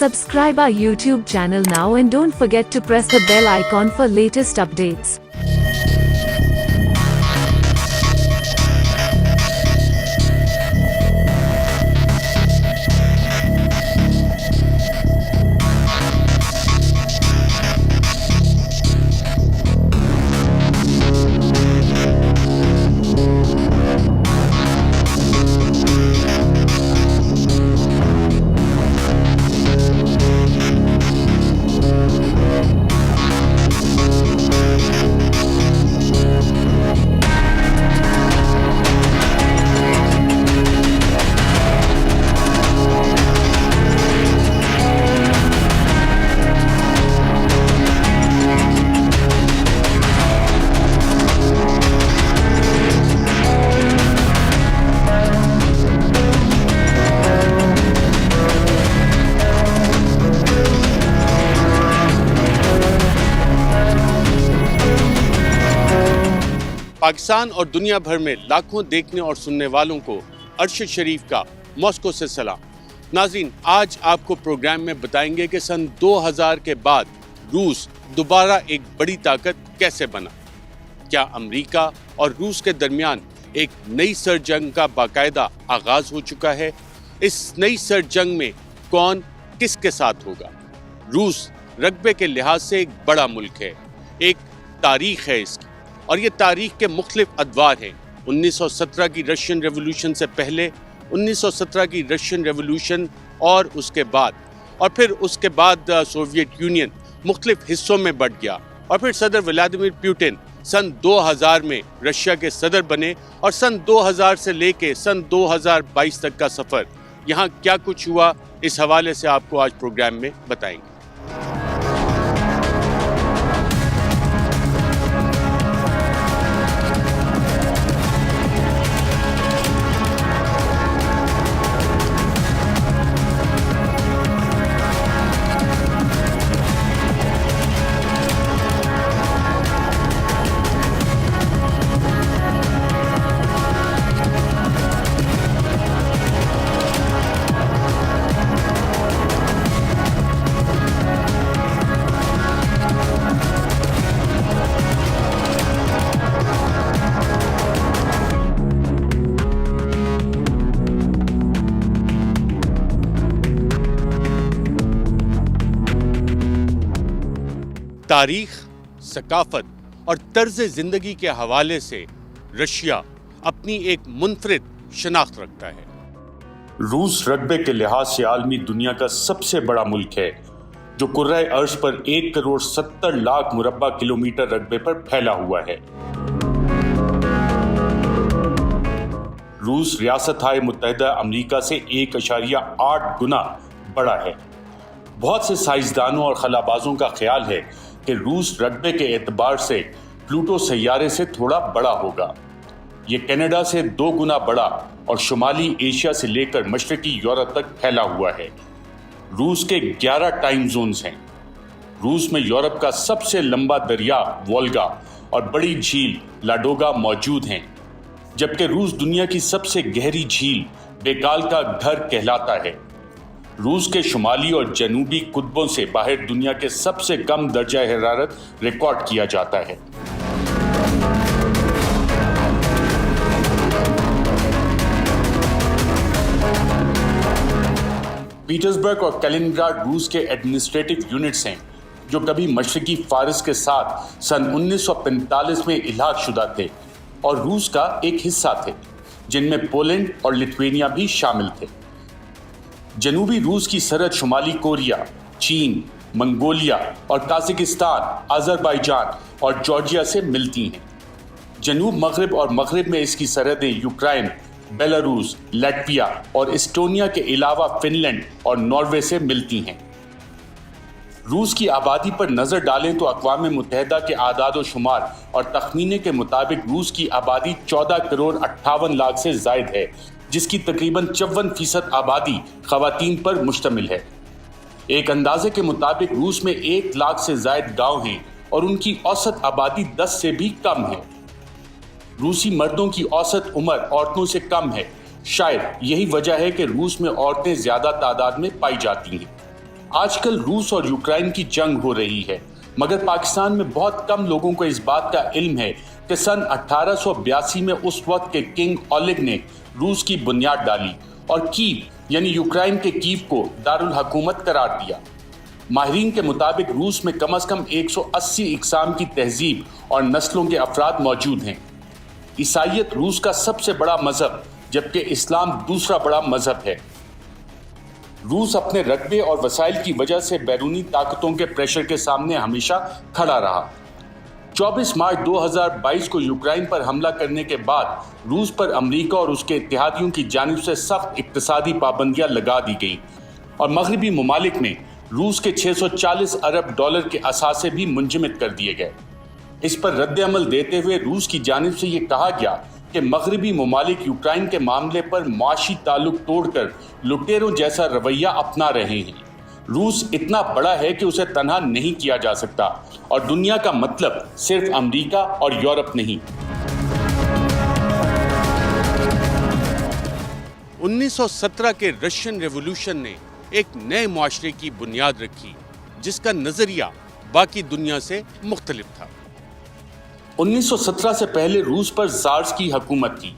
Subscribe our YouTube channel now and don't forget to press the bell icon for latest updates. Pakistan और दुनिया भर में लाखों देखने और सुनने वालों को अर्श शरीफ का मॉस्को से सलाम। नाज़रीन, आज आपको प्रोग्राम में बताएंगे कि सन 2000 के बाद रूस दोबारा एक बड़ी ताकत कैसे बना। क्या अमेरिका और रूस के दरमियान एक नई सर्द जंग का बाकायदा आगाज हो चुका है? इस नई सर्द जंग में कौन किसके साथ होगा? रूस रकबे के लिहाज से एक बड़ा मुल्क है, एक तारीख है इसकी, और ये तारीख के मुख्तलिफ अदवार हैं। 1917 की रशियन रेवोल्यूशन से पहले, 1917 की रशियन रेवोल्यूशन और उसके बाद, और फिर उसके बाद सोवियत यूनियन मुख्तलिफ हिस्सों में बंट गया, और फिर सदर व्लादिमीर पुतिन सन 2000 में रशिया के सदर बने, और सन 2000 से लेके सन 2022 तक का सफ़र यहाँ क्या कुछ हुआ, इस हवाले से आपको आज प्रोग्राम में बताएंगे। तारीख, सकाफत और तर्ज जिंदगी के हवाले से रशिया अपनी एक मुनफरिद शनाख्त रखता है। रूस रकबे के लिहाज से आलमी दुनिया का सबसे बड़ा मुल्क है, जो कुर्राए अर्श पर 1,70,00,000 मुरब्बा किलोमीटर रकबे पर फैला हुआ है। रूस रियासत-ए मुत्तहिदा अमेरिका से 1.8 गुना बड़ा है। बहुत से साइंसदानों और खलाबाजों का ख्याल है कि रूस रकबे के एतबार से प्लूटो सैयारे से थोड़ा बड़ा होगा। ये कनाडा से 2 गुना बड़ा और शुमाली एशिया से लेकर मशरकी यूरोप तक फैला हुआ है। रूस के 11 टाइम जोन्स हैं। रूस में यूरोप का सबसे लंबा दरिया वोल्गा और बड़ी झील लाडोगा मौजूद हैं, जबकि रूस दुनिया की सबसे गहरी झील बेकाल का घर कहलाता है। रूस के शुमाली और जनूबी कुतबों से बाहर दुनिया के सबसे कम दर्जा हरारत रिकॉर्ड किया जाता है। पीटर्सबर्ग और कैलिनिंग्राड रूस के एडमिनिस्ट्रेटिव यूनिट्स हैं, जो कभी मशरकी फारिस के साथ सन 1945 में इलाक शुदा थे और रूस का एक हिस्सा थे, जिनमें पोलैंड और लिथुआनिया भी शामिल थे। जनूबी रूस की सरहद शुमाली कोरिया, चीन, मंगोलिया और काजाकिस्तान, अजरबैजान और जॉर्जिया से मिलती हैं। जनूब मगरिब और मगरिब में इसकी सरहदें यूक्रेन, बेलारूस, लैटविया और एस्टोनिया के अलावा फिनलैंड और नॉर्वे से मिलती हैं। रूस की आबादी पर नज़र डालें तो अक़वाम मुत्तहिदा के आदाद व शुमार और तखमीने के मुताबिक रूस की आबादी 14,58,00,000 से ज़ायद है, जिसकी तकरीबन 54% आबादी ख़वातीन पर मुश्तमिल है। एक अंदाजे के मुताबिक रूस में 1 लाख से ज़ायद गांव हैं और उनकी औसत आबादी 10 से भी कम है। रूसी मर्दों की औसत उम्र औरतों से कम है। शायद यही वजह है कि रूस में औरतें ज़्यादा तादाद में पाई जाती हैं। آج کل روس اور یوکرائن کی جنگ ہو رہی ہے، مگر پاکستان میں بہت کم لوگوں کو اس بات کا علم ہے کہ سن 1882 میں اس وقت کے کنگ اولیگ نے روس کی بنیاد ڈالی اور کیو یعنی یوکرائن کے کیو کو دارالحکومت قرار دیا۔ ماہرین کے مطابق روس میں کم از کم 180 اقسام کی تہذیب اور نسلوں کے افراد موجود ہیں۔ عیسائیت روس کا سب سے بڑا مذہب جبکہ اسلام دوسرا بڑا مذہب ہے۔ روس اپنے رقبے اور وسائل کی وجہ سے بیرونی طاقتوں کے پریشر کے سامنے ہمیشہ کھڑا رہا۔ 24 مارچ 2022 کو یوکرائن پر حملہ کرنے کے بعد روس پر امریکہ اور اس کے اتحادیوں کی جانب سے سخت اقتصادی پابندیاں لگا دی گئیں اور مغربی ممالک میں روس کے 640 ارب ڈالر کے اثاثے بھی منجمد کر دیے گئے۔ اس پر رد عمل دیتے ہوئے روس کی جانب سے یہ کہا گیا کہ مغربی ممالک یوکرائن کے معاملے پر معاشی تعلق توڑ کر لٹیروں جیسا رویہ اپنا رہے ہیں۔ روس اتنا بڑا ہے کہ اسے تنہا نہیں کیا جا سکتا اور دنیا کا مطلب صرف امریکہ اور یورپ نہیں۔ 1917 کے رشین ریولوشن نے ایک نئے معاشرے کی بنیاد رکھی جس کا نظریہ باقی دنیا سے مختلف تھا۔ 1917 سے پہلے روس پر زارز کی حکومت تھی،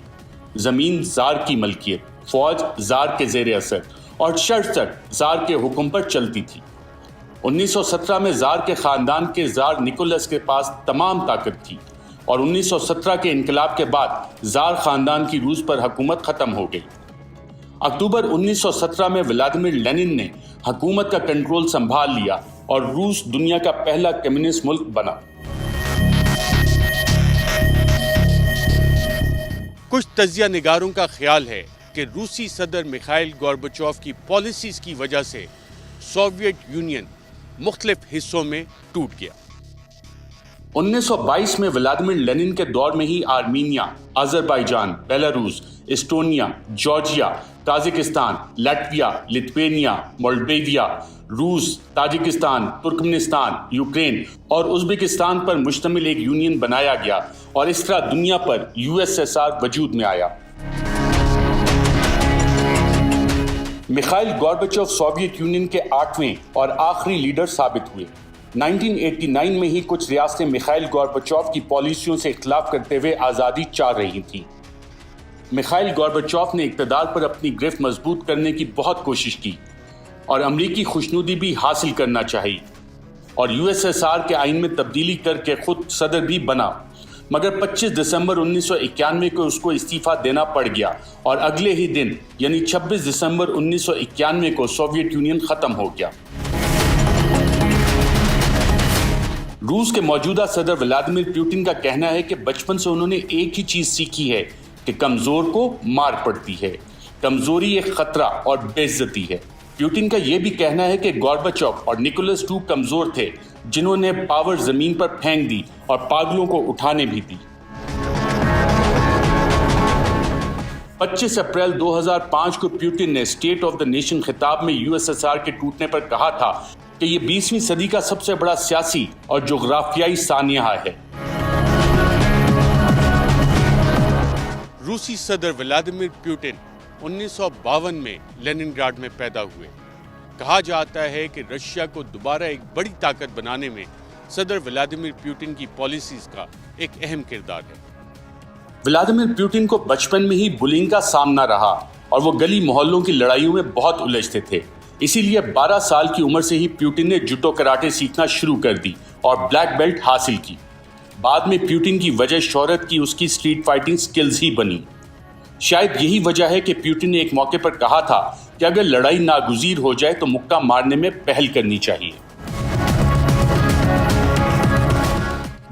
زمین زار کی ملکیت، فوج زار کے زیر اثر اور شرط تک زار کے حکم پر چلتی تھی۔ 1917 میں زار کے خاندان کے زار نکولس کے پاس تمام طاقت تھی اور 1917 کے انقلاب کے بعد زار خاندان کی روس پر حکومت ختم ہو گئی۔ اکتوبر 1917 میں ولادیمیر لینن نے حکومت کا کنٹرول سنبھال لیا اور روس دنیا کا پہلا کمیونسٹ ملک بنا۔ کچھ تجزیہ نگاروں کا خیال ہے کہ روسی صدر میخائیل گورباچوف کی پالیسیز کی وجہ سے سوویت یونین مختلف حصوں میں ٹوٹ گیا۔ 1922 میں ولادیمیر لینن کے دور میں ہی Armenia, Azerbaijan, Belarus, Estonia, Georgia, Kazakhstan, Latvia, Lithuania, Moldova, روس، تاجکستان، ترکمنستان، یوکرین اور ازبکستان پر مشتمل ایک یونین بنایا گیا اور اس طرح دنیا پر USSR وجود میں آیا۔ میخائیل گورباچوف سوویت یونین کے 8ویں اور آخری لیڈر ثابت ہوئے۔ 1989 میں ہی کچھ ریاستیں میخائیل گورباچوف کی پالیسیوں سے اختلاف کرتے ہوئے آزادی چاہ رہی تھیں۔ میخائیل گورباچوف نے اقتدار پر اپنی گرفت مضبوط کرنے کی بہت کوشش کی اور امریکی خوشنودی بھی حاصل کرنا چاہی اور USSR کے آئین میں تبدیلی کر کے خود صدر بھی بنا، مگر 25 دسمبر 1991 کو اس کو استعفیٰ دینا پڑ گیا اور اگلے ہی دن یعنی 26 دسمبر 1991 کو سوویت یونین ختم ہو گیا۔ روس کے موجودہ صدر ولادیمیر پوٹن کا کہنا ہے کہ بچپن سے انہوں نے ایک ہی چیز سیکھی ہے کہ کمزور کو مار پڑتی ہے، کمزوری ایک خطرہ اور بے عزتی ہے۔ پوٹن کا یہ بھی کہنا ہے کہ گورباچوف اور نکولس II کمزور تھے جنہوں نے پاور زمین پر پھینک دی اور پاگلوں کو اٹھانے بھی دی۔ 25 اپریل 2005 کو پوٹن نے اسٹیٹ آف دا نیشن خطاب میں USSR کے ٹوٹنے پر کہا تھا کہ یہ 20ویں صدی کا سب سے بڑا سیاسی اور جغرافیائی سانحہ ہے۔ روسی صدر ولادیمیر پوٹن 1952 میں لیننگراڈ میں پیدا ہوئے۔ کہا جاتا ہے کہ رشیا کو دوبارہ ایک بڑی طاقت بنانے میں صدر ولادیمیر پوٹن کی پالیسیز کا ایک اہم کردار ہے۔ ولادیمیر پوٹن کو بچپن میں ہی بلنگ کا سامنا رہا اور وہ گلی محلوں کی لڑائیوں میں بہت الجھتے تھے، اسی لیے 12 سال کی عمر سے ہی پوٹن نے جوڈو کراٹے سیکھنا شروع کر دی اور بلیک بیلٹ حاصل کی۔ بعد میں پوٹن کی وجہ شہرت کی اس کی اسٹریٹ فائٹنگ سکلز ہی بنی۔ شاید یہی وجہ ہے کہ پوٹن نے ایک موقع پر کہا تھا کہ اگر لڑائی ناگزیر ہو جائے تو مکہ مارنے میں پہل کرنی چاہیے۔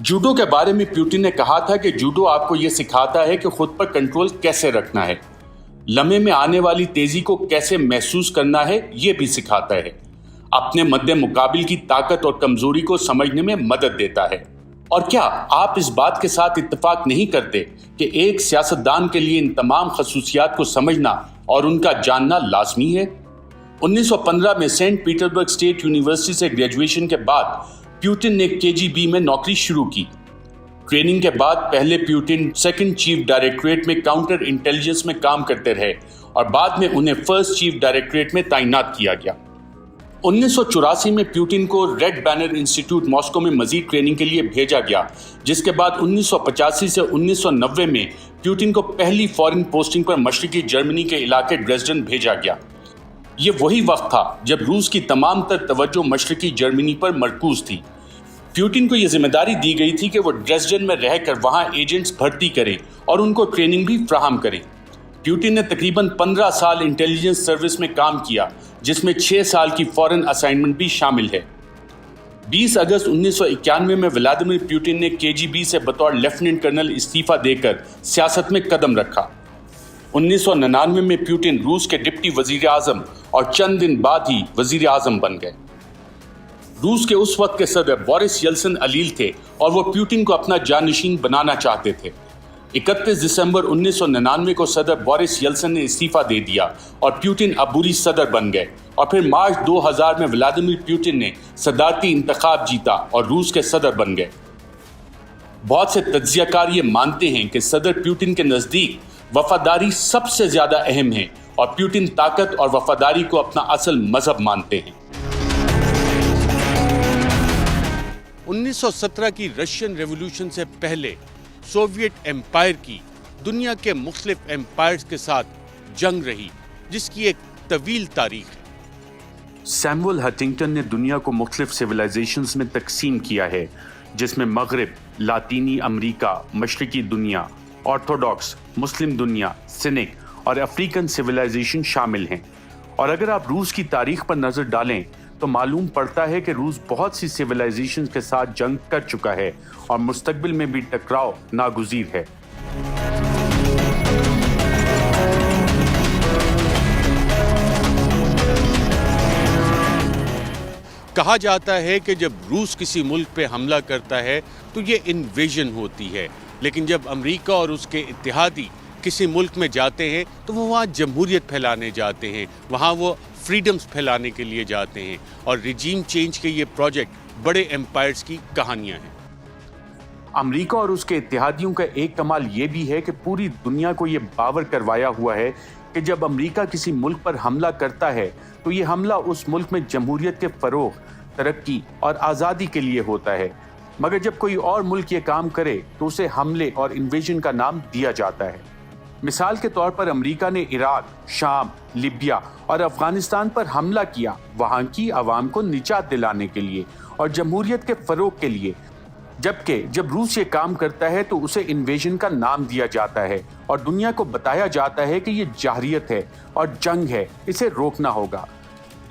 جوڈو کے بارے میں پوٹن نے کہا تھا کہ جوڈو آپ کو یہ سکھاتا ہے کہ خود پر کنٹرول کیسے رکھنا ہے، لمحے میں آنے والی تیزی کو کیسے محسوس کرنا ہے یہ بھی سکھاتا ہے، اپنے مد مقابل کی طاقت اور کمزوری کو سمجھنے میں مدد دیتا ہے۔ اور کیا آپ اس بات کے ساتھ اتفاق نہیں کرتے کہ ایک سیاستدان کے لیے ان تمام خصوصیات کو سمجھنا اور ان کا جاننا لازمی ہے؟ 1915 میں سینٹ پیٹربرگ اسٹیٹ یونیورسٹی سے گریجویشن کے بعد پوٹن نے KGB میں نوکری شروع کی۔ ٹریننگ کے بعد پہلے پوٹن سیکنڈ چیف ڈائریکٹوریٹ میں کاؤنٹر انٹیلیجنس میں کام کرتے رہے اور بعد میں انہیں فرسٹ چیف ڈائریکٹوریٹ میں تعینات کیا گیا۔ 1984 में प्यूटिन को रेड बैनर इंस्टीट्यूट मॉस्को में मजीद ट्रेनिंग के लिए भेजा गया, जिसके बाद 1985 से 1990 में प्यूटिन को पहली फॉरेन पोस्टिंग पर मशरकी जर्मनी के इलाके ड्रेसडन भेजा गया। ये वही वक्त था जब रूस की तमाम तर तवज्जो मशरकी जर्मनी पर मरकूज थी। प्यूटिन को यह जिम्मेदारी दी गई थी कि वो ड्रेसडन में रहकर वहां एजेंट्स भर्ती करें और उनको ट्रेनिंग भी फ्राहम करें। प्यूटिन ने तकरीबन 15 साल इंटेलिजेंस सर्विस में काम किया, जिसमें 6 साल की फॉरेन असाइनमेंट भी शामिल है। 20 अगस्त 1991 में व्लादिमीर प्यूटिन ने केजीबी से बतौर लेफ्टिनेंट कर्नल इस्तीफा देकर सियासत में कदम रखा। 1999 में प्यूटिन रूस के डिप्टी वजीर आजम और चंद दिन बाद ही वजीर आजम बन गए। रूस के उस वक्त के सदर बोरिस येल्सिन अलील थे और वो प्यूटिन को अपना जानशीन बनाना चाहते थे। 31 दिसंबर 1999 को सदर बोरिस येल्सिन ने इस्तीफा दे दिया और प्यूटिन अबूरी सदर बन गए और फिर मार्च 2000 में व्लादिमीर प्यूटिन ने सदारती इंतखाब जीता और रूस के सदर बन गए। बहुत से तज्जियाकार ये मानते हैं कि सदर प्यूटिन के नजदीक वफादारी सबसे ज्यादा अहम है और प्यूटिन ताकत और वफादारी को अपना असल मजहब मानते हैं। 1917 की रशियन रेवोल्यूशन से पहले सोवियत एम्पायर की दुनिया के मुख्तलिफ एम्पायर्स के साथ जंग रही, जिसकी एक तवील तारीख है। सैमुअल हंटिंगटन ने दुनिया को मुख्तलिफ सिविलाइजेशंस में तकसीम किया है, जिसमें मगरिब, लातीनी अमरीका, मशरकी दुनिया, ऑर्थोडॉक्स, मुस्लिम दुनिया, सिनिक और अफ्रीकन सिविलाइजेशन शामिल हैं। और अगर आप रूस की तारीख पर नजर डालें तो मालूम पड़ता है कि रूस बहुत सी सिविलाइजेशन के साथ जंग कर चुका है और मुस्तकबिल में भी टकराव नागुज़ीर है। कहा जाता है कि जब रूस किसी मुल्क पे हमला करता है तो ये इन्वेजन होती है, लेकिन जब अमेरिका और उसके इत्तेहादी किसी मुल्क में जाते हैं तो वो वहाँ जमहूरियत फैलाने जाते हैं, वहाँ वो फ्रीडम्स फैलाने के लिए जाते हैं। और रिजीम चेंज के ये प्रोजेक्ट बड़े एम्पायर्स की कहानियां हैं। अमेरिका और उसके इत्तेहादियों का एक कमाल ये भी है कि पूरी दुनिया को ये बावर करवाया हुआ है कि जब अमेरिका किसी मुल्क पर हमला करता है तो ये हमला उस मुल्क में जमहूरियत के फरोग, तरक्की और आज़ादी के लिए होता है, मगर जब कोई और मुल्क ये काम करे तो उसे हमले और इन्वेजन का नाम दिया जाता है। मिसाल के तौर पर अमेरिका ने इराक, शाम, लिबिया और अफगानिस्तान पर हमला किया वहां की आवाम को निजात दिलाने के लिए और जमहूरियत के फरोग के लिए, जबकि जब रूस ये काम करता है तो उसे इन्वेजन का नाम दिया जाता है और दुनिया को बताया जाता है कि ये जाहिरियत है और जंग है, इसे रोकना होगा।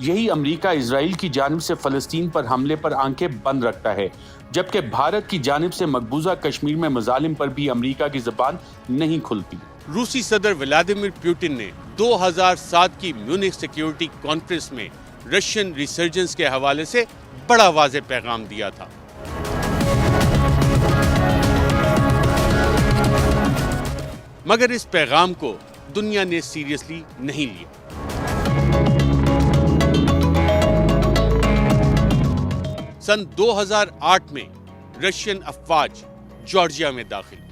यही अमेरिका इजराइल की जानिब से फलस्तीन पर हमले पर आंखें बंद रखता है, जबकि भारत की जानिब से मकबूजा कश्मीर में मजालिम पर भी अमेरिका की ज़बान नहीं खुलती। रूसी सदर व्लादिमीर पुतिन ने 2007 की म्यूनिख सिक्योरिटी कॉन्फ्रेंस में रशियन रिसर्जेंस के हवाले से बड़ा वाज़ेह पैगाम दिया था। मगर इस पैगाम को दुनिया ने सीरियसली नहीं लिया। सन 2008 में रशियन अफवाज जॉर्जिया में दाखिल हुई।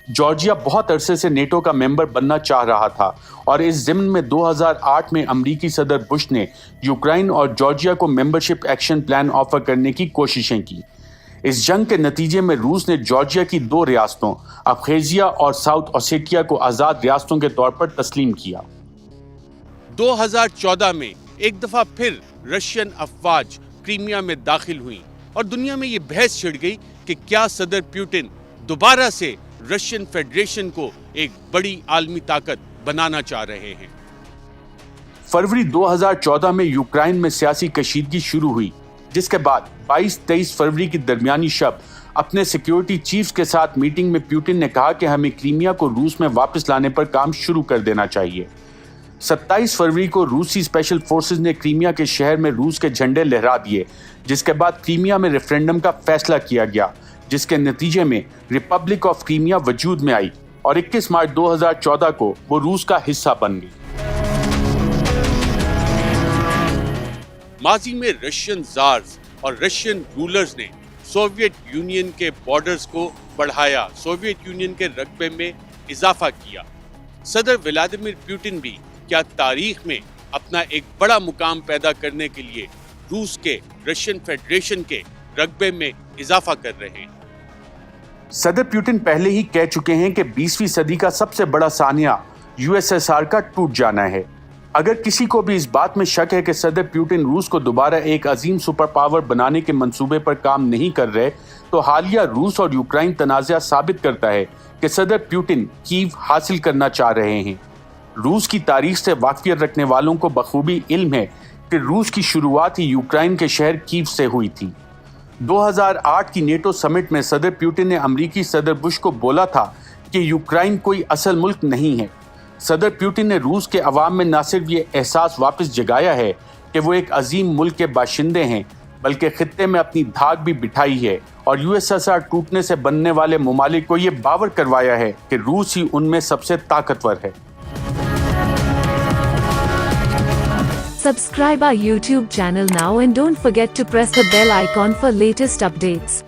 जॉर्जिया बहुत अरसे से नेटो का मेंबर बनना चाह रहा था और इस ज़िम्न में 2008 में अमरीकी सदर बुश ने यूक्रेन और जॉर्जिया को मेंबरशिप एक्शन प्लान ऑफर करने की कोशिशें की। इस जंग के नतीजे में रूस ने जॉर्जिया की 2 रियासतों अब्खाज़िया और साउथ ओसेटिया को आज़ाद रियासतों के तौर पर तस्लीम किया। 2014 में एक दफा फिर रशियन अफवाज क्रीमिया में दाखिल हुई और दुनिया में ये बहस छिड़ गई कि क्या सदर पुतिन दोबारा से रशियन फेडरेशन को एक बड़ी आलमी ताकत बनाना चाह रहे हैं। फरवरी 2014 में यूक्रेन में सियासी कशीदगी शुरू हुई, जिसके बाद 22-23 फरवरी की दरमियानी शब अपने सिक्योरिटी चीफ्स के साथ मीटिंग में पुतिन ने कहा कि हमें क्रीमिया को रूस में वापस लाने पर काम शुरू कर देना चाहिए। 27 फरवरी को रूसी स्पेशल फोर्सेस ने क्रीमिया के शहर में रूस के झंडे लहरा दिए, जिसके बाद क्रीमिया में रेफरेंडम का फैसला किया गया, जिसके नतीजे में रिपब्लिक ऑफ क्रीमिया वजूद में आई और 21 मार्च 2014 को वो रूस का हिस्सा बन गई। माजी में रशियन ज़ार्स और रशियन रूलर्स ने सोवियत यूनियन के बॉर्डर्स को बढ़ाया, सोवियत यूनियन के रकबे में इजाफा किया। सदर व्लादिमीर पुतिन भी क्या तारीख में अपना एक बड़ा मुकाम पैदा करने के लिए रूस के रशियन फेडरेशन के रकबे में इजाफा कर रहे हैं। सदर पुतिन पहले ही कह चुके हैं कि 20वीं सदी का सबसे बड़ा सानिया यूएसएसआर का टूट जाना है। अगर किसी को भी इस बात में शक है कि सदर पुतिन रूस को दोबारा एक अजीम सुपर पावर बनाने के मंसूबे पर काम नहीं कर रहे, तो हालिया रूस और यूक्रेन तनाज़ा साबित करता है कि सदर पुतिन कीव हासिल करना चाह रहे हैं। रूस की तारीख से वाकिफियत रखने वालों को बखूबी इल्म है कि रूस की शुरुआत ही यूक्रेन के शहर कीव से हुई थी। 2008 की नेटो समिट में सदर पुतिन ने अमरीकी सदर बुश को बोला था कि यूक्रेन कोई असल मुल्क नहीं है। सदर पुतिन ने रूस के अवाम में न सिर्फ ये एहसास वापस जगाया है कि वो एक अजीम मुल्क के बाशिंदे हैं, बल्कि खित्ते में अपनी धाक भी बिठाई है और यूएसएसआर टूटने से बनने वाले ममालिक को ये बावर करवाया है कि रूस ही उनमें सबसे ताकतवर है। Subscribe our YouTube channel now and don't forget to press the bell icon for latest updates.